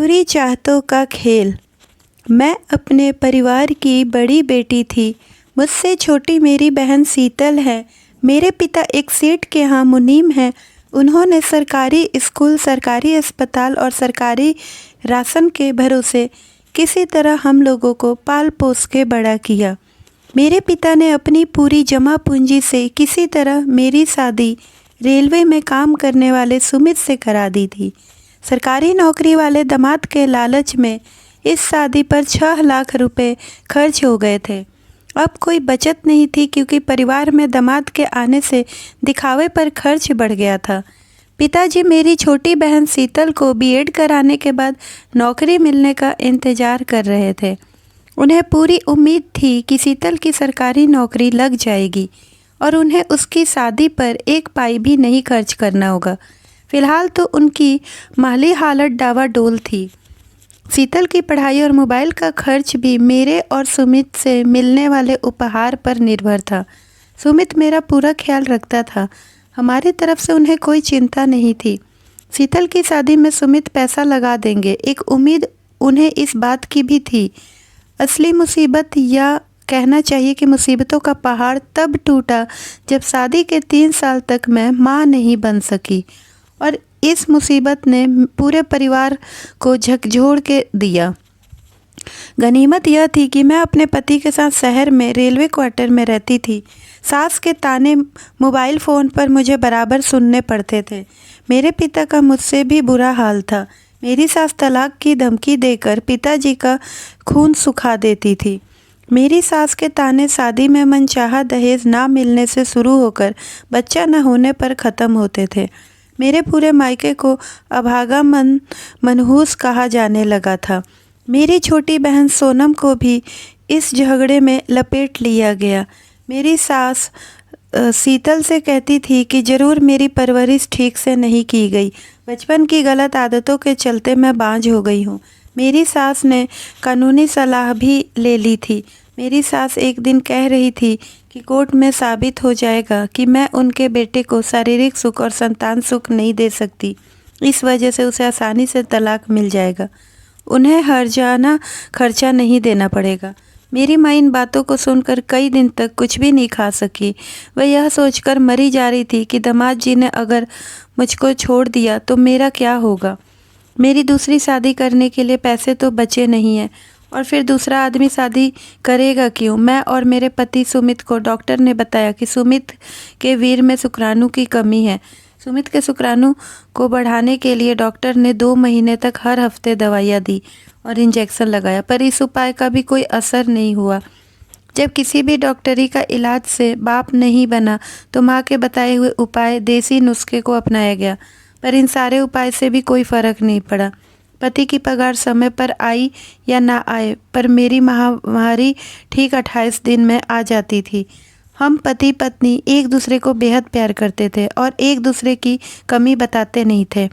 पूरी चाहतों का खेल। मैं अपने परिवार की बड़ी बेटी थी। मुझसे छोटी मेरी बहन शीतल है। मेरे पिता एक सेठ के यहाँ मुनीम हैं। उन्होंने सरकारी स्कूल, सरकारी अस्पताल और सरकारी राशन के भरोसे किसी तरह हम लोगों को पाल पोस के बड़ा किया। मेरे पिता ने अपनी पूरी जमा पूंजी से किसी तरह मेरी शादी रेलवे में काम करने वाले सुमित से करा दी थी। सरकारी नौकरी वाले दामाद के लालच में इस शादी पर 6 लाख रुपए खर्च हो गए थे। अब कोई बचत नहीं थी क्योंकि परिवार में दामाद के आने से दिखावे पर खर्च बढ़ गया था। पिताजी मेरी छोटी बहन शीतल को बीएड कराने के बाद नौकरी मिलने का इंतज़ार कर रहे थे। उन्हें पूरी उम्मीद थी कि शीतल की सरकारी नौकरी लग जाएगी और उन्हें उसकी शादी पर एक पाई भी नहीं खर्च करना होगा। फिलहाल तो उनकी माली हालत डावाडोल थी। शीतल की पढ़ाई और मोबाइल का खर्च भी मेरे और सुमित से मिलने वाले उपहार पर निर्भर था। सुमित मेरा पूरा ख्याल रखता था। हमारी तरफ से उन्हें कोई चिंता नहीं थी। शीतल की शादी में सुमित पैसा लगा देंगे, एक उम्मीद उन्हें इस बात की भी थी। असली मुसीबत, या कहना चाहिए कि मुसीबतों का पहाड़, तब टूटा जब शादी के 3 साल तक मैं माँ नहीं बन सकी और इस मुसीबत ने पूरे परिवार को झकझोर के दिया। गनीमत यह थी कि मैं अपने पति के साथ शहर में रेलवे क्वार्टर में रहती थी। सास के ताने मोबाइल फ़ोन पर मुझे बराबर सुनने पड़ते थे। मेरे पिता का मुझसे भी बुरा हाल था। मेरी सास तलाक की धमकी देकर पिताजी का खून सुखा देती थी। मेरी सास के ताने शादी में मनचाहा दहेज ना मिलने से शुरू होकर बच्चा न होने पर ख़त्म होते थे। मेरे पूरे मायके को अभागा मनहूस कहा जाने लगा था। मेरी छोटी बहन सोनम को भी इस झगड़े में लपेट लिया गया। मेरी सास शीतल से कहती थी कि ज़रूर मेरी परवरिश ठीक से नहीं की गई। बचपन की गलत आदतों के चलते मैं बांझ हो गई हूँ। मेरी सास ने कानूनी सलाह भी ले ली थी। मेरी सास एक दिन कह रही थी कि कोर्ट में साबित हो जाएगा कि मैं उनके बेटे को शारीरिक सुख और संतान सुख नहीं दे सकती। इस वजह से उसे आसानी से तलाक मिल जाएगा। उन्हें हर्जाना खर्चा नहीं देना पड़ेगा। मेरी माँ इन बातों को सुनकर कई दिन तक कुछ भी नहीं खा सकी। वह यह सोचकर मरी जा रही थी कि दामाद जी ने अगर मुझको छोड़ दिया तो मेरा क्या होगा। मेरी दूसरी शादी करने के लिए पैसे तो बचे नहीं हैं और फिर दूसरा आदमी शादी करेगा क्यों। मैं और मेरे पति सुमित को डॉक्टर ने बताया कि सुमित के वीर्य में शुक्राणु की कमी है। सुमित के शुक्राणु को बढ़ाने के लिए डॉक्टर ने 2 महीने तक हर हफ्ते दवाइयाँ दी और इंजेक्शन लगाया, पर इस उपाय का भी कोई असर नहीं हुआ। जब किसी भी डॉक्टरी का इलाज से बाप नहीं बना तो माँ के बताए हुए उपाय, देसी नुस्खे को अपनाया गया, पर इन सारे उपाय से भी कोई फ़र्क नहीं पड़ा। पति की पगार समय पर आई या ना आए, पर मेरी महामारी ठीक 28 दिन में आ जाती थी। हम पति पत्नी एक दूसरे को बेहद प्यार करते थे और एक दूसरे की कमी बताते नहीं थे।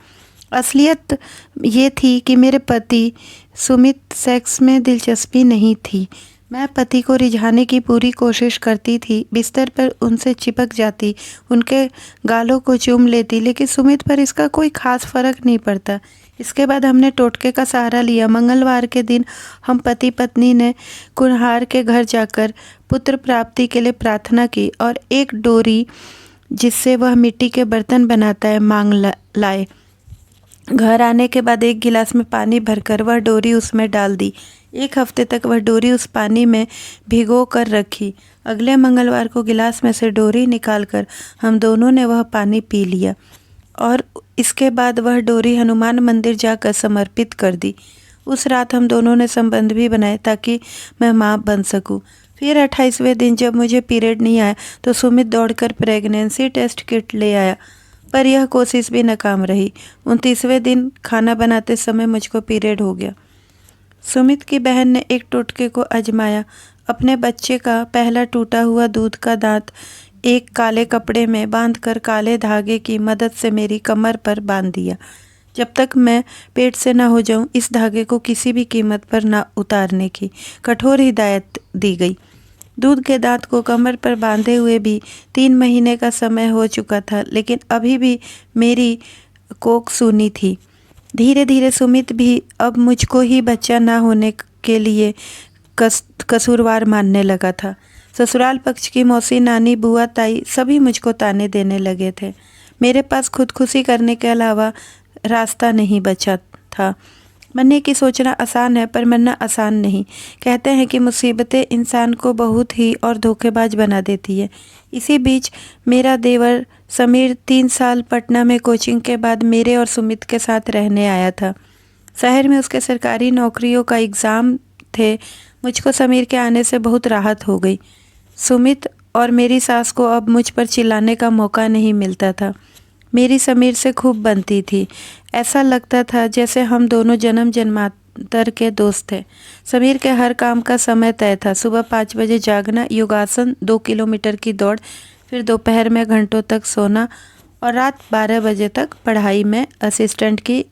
असलियत ये थी कि मेरे पति सुमित सेक्स में दिलचस्पी नहीं थी। मैं पति को रिझाने की पूरी कोशिश करती थी, बिस्तर पर उनसे चिपक जाती, उनके गालों को चूम लेती, लेकिन सुमित पर इसका कोई खास फर्क नहीं पड़ता। इसके बाद हमने टोटके का सहारा लिया। मंगलवार के दिन हम पति पत्नी ने कुम्हार के घर जाकर पुत्र प्राप्ति के लिए प्रार्थना की और एक डोरी जिससे वह मिट्टी के बर्तन बनाता है मांग लाए। घर आने के बाद एक गिलास में पानी भरकर वह डोरी उसमें डाल दी। 1 हफ्ते तक वह डोरी उस पानी में भिगो कर रखी। अगले मंगलवार को गिलास में से डोरी निकालकर हम दोनों ने वह पानी पी लिया और इसके बाद वह डोरी हनुमान मंदिर जाकर समर्पित कर दी। उस रात हम दोनों ने संबंध भी बनाए ताकि मैं माँ बन सकूं। फिर 28वें दिन जब मुझे पीरियड नहीं आया तो सुमित दौड़कर प्रेगनेंसी टेस्ट किट ले आया, पर यह कोशिश भी नाकाम रही। 29वें दिन खाना बनाते समय मुझको पीरियड हो गया। सुमित की बहन ने एक टोटके को आजमाया। अपने बच्चे का पहला टूटा हुआ दूध का दांत एक काले कपड़े में बांधकर काले धागे की मदद से मेरी कमर पर बांध दिया। जब तक मैं पेट से ना हो जाऊं, इस धागे को किसी भी कीमत पर ना उतारने की कठोर हिदायत दी गई। दूध के दांत को कमर पर बांधे हुए भी 3 महीने का समय हो चुका था, लेकिन अभी भी मेरी कोख सूनी थी। धीरे धीरे सुमित भी अब मुझको ही बच्चा ना होने के लिए कसूरवार मानने लगा था। ससुराल पक्ष की मौसी, नानी, बुआ, ताई सभी मुझको ताने देने लगे थे। मेरे पास खुदकुशी करने के अलावा रास्ता नहीं बचा था। मरने की सोचना आसान है पर मरना आसान नहीं। कहते हैं कि मुसीबतें इंसान को बहुत ही और धोखेबाज बना देती है। इसी बीच मेरा देवर समीर 3 साल पटना में कोचिंग के बाद मेरे और सुमित के साथ रहने आया था। शहर में उसके सरकारी नौकरियों का एग्ज़ाम थे। मुझको समीर के आने से बहुत राहत हो गई। सुमित और मेरी सास को अब मुझ पर चिल्लाने का मौका नहीं मिलता था। मेरी समीर से खूब बनती थी। ऐसा लगता था जैसे हम दोनों जन्म जन्मांतर के दोस्त थे। समीर के हर काम का समय तय था। सुबह 5 बजे जागना, योगासन, 2 किलोमीटर की दौड़, फिर दोपहर में घंटों तक सोना और रात 12 बजे तक पढ़ाई में असिस्टेंट की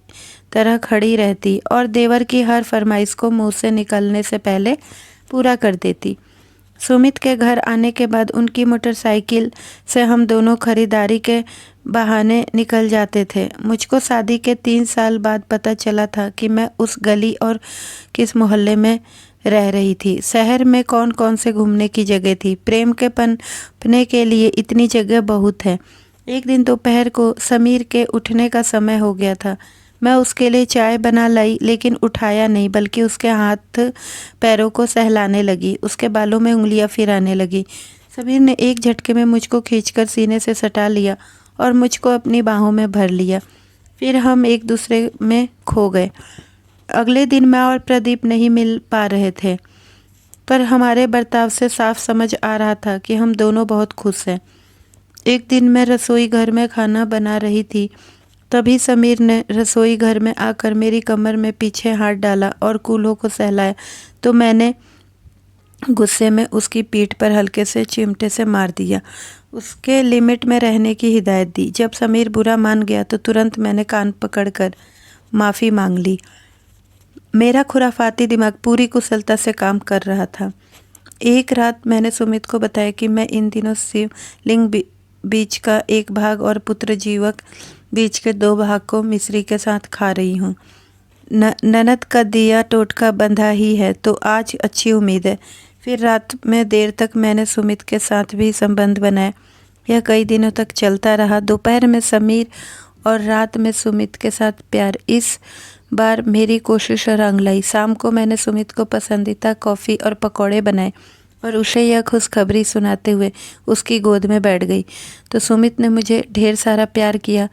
तरह खड़ी रहती और देवर की हर फरमाइश को मुंह से निकलने से पहले पूरा कर देती। सुमित के घर आने के बाद उनकी मोटरसाइकिल से हम दोनों खरीदारी के बहाने निकल जाते थे। मुझको शादी के 3 साल बाद पता चला था कि मैं उस गली और किस मोहल्ले में रह रही थी। शहर में कौन कौन से घूमने की जगह थी। प्रेम के पनपने के लिए इतनी जगह बहुत है। एक दिन दोपहर को समीर के उठने का समय हो गया था। मैं उसके लिए चाय बना लाई, लेकिन उठाया नहीं, बल्कि उसके हाथ पैरों को सहलाने लगी, उसके बालों में उंगलियां फिराने लगी। समीर ने एक झटके में मुझको खींचकर सीने से सटा लिया और मुझको अपनी बाहों में भर लिया। फिर हम एक दूसरे में खो गए। अगले दिन मैं और प्रदीप नहीं मिल पा रहे थे, पर हमारे बर्ताव से साफ समझ आ रहा था कि हम दोनों बहुत खुश हैं। एक दिन मैं रसोई घर में खाना बना रही थी, तभी समीर ने रसोई घर में आकर मेरी कमर में पीछे हाथ डाला और कूल्हों को सहलाया, तो मैंने गुस्से में उसकी पीठ पर हल्के से चिमटे से मार दिया। उसके लिमिट में रहने की हिदायत दी। जब समीर बुरा मान गया तो तुरंत मैंने कान पकड़कर माफ़ी मांग ली। मेरा खुराफाती दिमाग पूरी कुशलता से काम कर रहा था। एक रात मैंने सुमित को बताया कि मैं इन दिनों शिवलिंग बीज का एक भाग और पुत्र जीवक बीज के 2 भाग को मिश्री के साथ खा रही हूँ। ननद का दिया टोटका बंधा ही है, तो आज अच्छी उम्मीद है। फिर रात में देर तक मैंने सुमित के साथ भी संबंध बनाया। यह कई दिनों तक चलता रहा। दोपहर में समीर और रात में सुमित के साथ प्यार। इस बार मेरी कोशिश रंग लाई। शाम को मैंने सुमित को पसंदीदा कॉफ़ी और पकौड़े बनाए और उसे यह खुशखबरी सुनाते हुए उसकी गोद में बैठ गई तो सुमित ने मुझे ढेर सारा प्यार किया।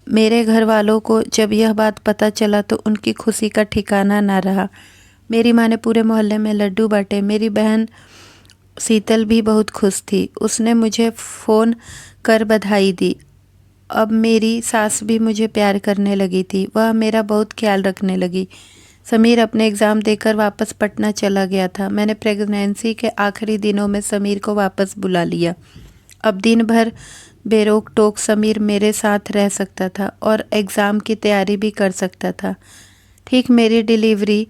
मेरे घर वालों को जब यह बात पता चला तो उनकी खुशी का ठिकाना ना रहा। मेरी माँ ने पूरे मोहल्ले में लड्डू बांटे। मेरी बहन शीतल भी बहुत खुश थी। उसने मुझे फ़ोन कर बधाई दी। अब मेरी सास भी मुझे प्यार करने लगी थी। वह मेरा बहुत ख्याल रखने लगी। समीर अपने एग्ज़ाम देकर वापस पटना चला गया था। मैंने प्रेगनेंसी के आखिरी दिनों में समीर को वापस बुला लिया। अब दिन भर बेरोक टोक समीर मेरे साथ रह सकता था और एग्ज़ाम की तैयारी भी कर सकता था। ठीक मेरी डिलीवरी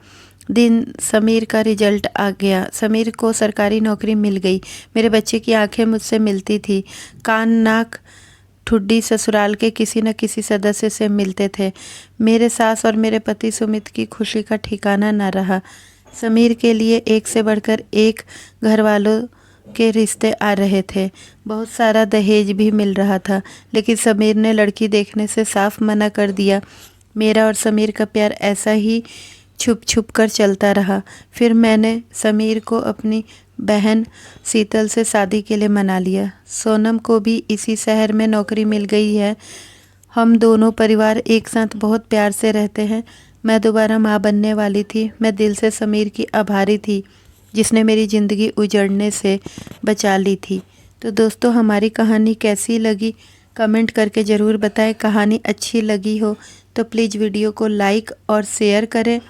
दिन समीर का रिजल्ट आ गया। समीर को सरकारी नौकरी मिल गई। मेरे बच्चे की आंखें मुझसे मिलती थी। कान, नाक, ठुड्डी ससुराल के किसी न किसी सदस्य से मिलते थे। मेरे सास और मेरे पति सुमित की खुशी का ठिकाना न रहा। समीर के लिए एक से बढ़कर एक घर वालों के रिश्ते आ रहे थे। बहुत सारा दहेज भी मिल रहा था, लेकिन समीर ने लड़की देखने से साफ मना कर दिया। मेरा और समीर का प्यार ऐसा ही छुप छुप कर चलता रहा। फिर मैंने समीर को अपनी बहन शीतल से शादी के लिए मना लिया। सोनम को भी इसी शहर में नौकरी मिल गई है। हम दोनों परिवार एक साथ बहुत प्यार से रहते हैं। मैं दोबारा माँ बनने वाली थी। मैं दिल से समीर की आभारी थी, जिसने मेरी ज़िंदगी उजड़ने से बचा ली थी। तो दोस्तों, हमारी कहानी कैसी लगी कमेंट करके ज़रूर बताएं। कहानी अच्छी लगी हो तो प्लीज़ वीडियो को लाइक और शेयर करें,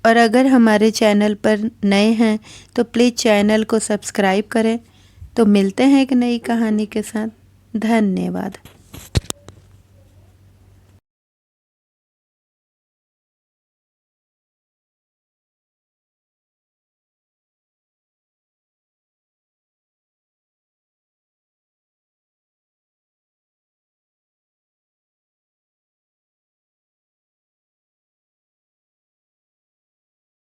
और अगर हमारे चैनल पर नए हैं तो प्लीज़ चैनल को सब्सक्राइब करें। तो मिलते हैं एक नई कहानी के साथ। धन्यवाद।